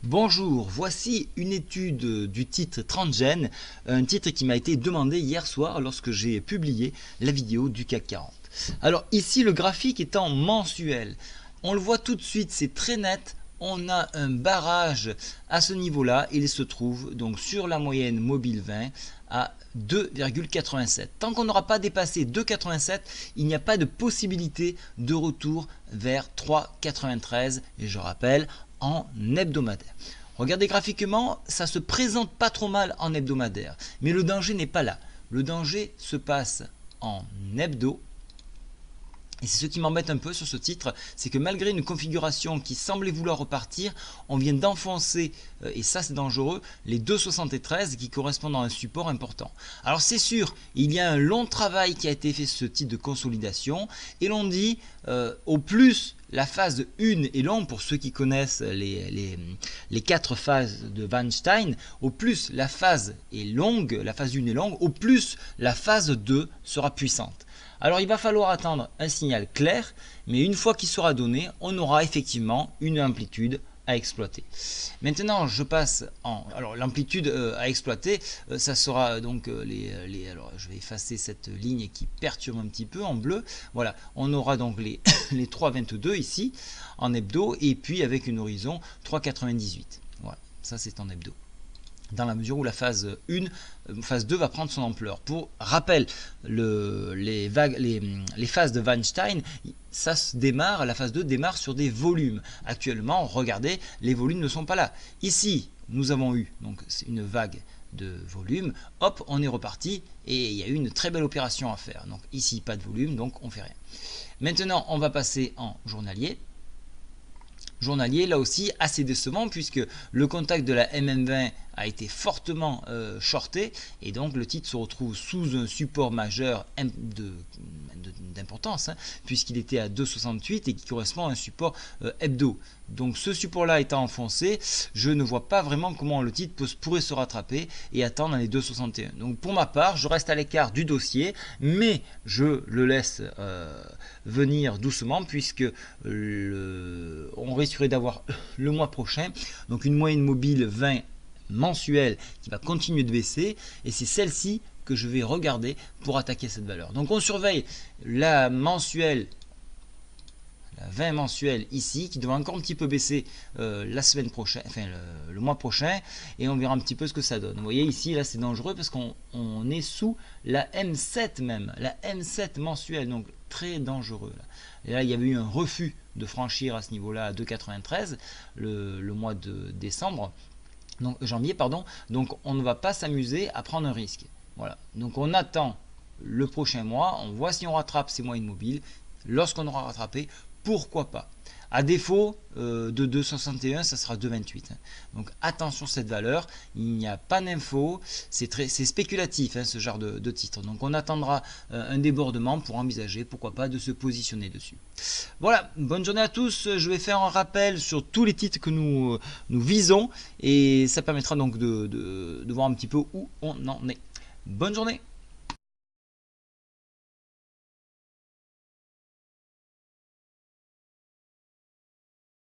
Bonjour, voici une étude du titre Transgen, un titre qui m'a été demandé hier soir lorsque j'ai publié la vidéo du CAC 40. Alors ici le graphique est en mensuel, on le voit tout de suite, c'est très net, on a un barrage à ce niveau-là, il se trouve donc sur la moyenne mobile 20 à 2,87. Tant qu'on n'aura pas dépassé 2,87, il n'y a pas de possibilité de retour vers 3,93 et je rappelle en hebdomadaire. Regardez graphiquement, ça se présente pas trop mal en hebdomadaire, mais le danger n'est pas là. Le danger se passe en hebdo. Et c'est ce qui m'embête un peu sur ce titre, c'est que malgré une configuration qui semblait vouloir repartir, on vient d'enfoncer, et ça c'est dangereux, les 2,73 qui correspondent à un support important. Alors c'est sûr, il y a un long travail qui a été fait sur ce type de consolidation, et l'on dit, au plus la phase 1 est longue, pour ceux qui connaissent les 4 phases de Weinstein, au plus la phase est longue, la phase 1 est longue, au plus la phase 2 sera puissante. Alors il va falloir attendre un signal clair, mais une fois qu'il sera donné, on aura effectivement une amplitude à exploiter. Maintenant je passe en... Alors l'amplitude à exploiter, ça sera donc alors je vais effacer cette ligne qui perturbe un petit peu en bleu. Voilà, on aura donc les 3,22 ici en hebdo, et puis avec une horizon 3,98. Voilà, ça c'est en hebdo, dans la mesure où la phase 1, phase 2 va prendre son ampleur. Pour rappel, les phases de Weinstein, ça se démarre, la phase 2 démarre sur des volumes. Actuellement, regardez, les volumes ne sont pas là. Ici, nous avons eu donc une vague de volume, hop, on est reparti, et il y a eu une très belle opération à faire. Donc ici, pas de volume, donc on fait rien. Maintenant, on va passer en journalier. Journalier, là aussi assez décevant, puisque le contact de la MM20 a été fortement shorté, et donc le titre se retrouve sous un support majeur d'importance, puisqu'il était à 2,68 et qui correspond à un support hebdo. Donc ce support là étant enfoncé, je ne vois pas vraiment comment le titre pourrait se rattraper et atteindre les 2,61. Donc pour ma part, je reste à l'écart du dossier, mais je le laisse venir doucement, puisque on risquerait d'avoir le mois prochain donc une moyenne mobile 20 mensuelle qui va continuer de baisser, et c'est celle-ci que je vais regarder pour attaquer cette valeur. Donc on surveille la mensuelle, la 20 mensuelle ici, qui devrait encore un petit peu baisser la semaine prochaine, enfin le mois prochain, et on verra un petit peu ce que ça donne. Vous voyez ici, là c'est dangereux parce qu'on est sous la M7 même, la M7 mensuelle, donc très dangereux là. Et là il y avait eu un refus de franchir à ce niveau-là à 2,93 le mois de décembre, donc janvier pardon, donc on ne va pas s'amuser à prendre un risque. Voilà, donc on attend le prochain mois, on voit si on rattrape ces moyennes mobiles. Lorsqu'on aura rattrapé, pourquoi pas. À défaut de 2,61, ça sera 2,28. Donc attention à cette valeur, il n'y a pas d'info, c'est spéculatif ce genre de titre. Donc on attendra un débordement pour envisager, pourquoi pas, de se positionner dessus. Voilà, bonne journée à tous. Je vais faire un rappel sur tous les titres que nous visons, et ça permettra donc de voir un petit peu où on en est. Bonne journée.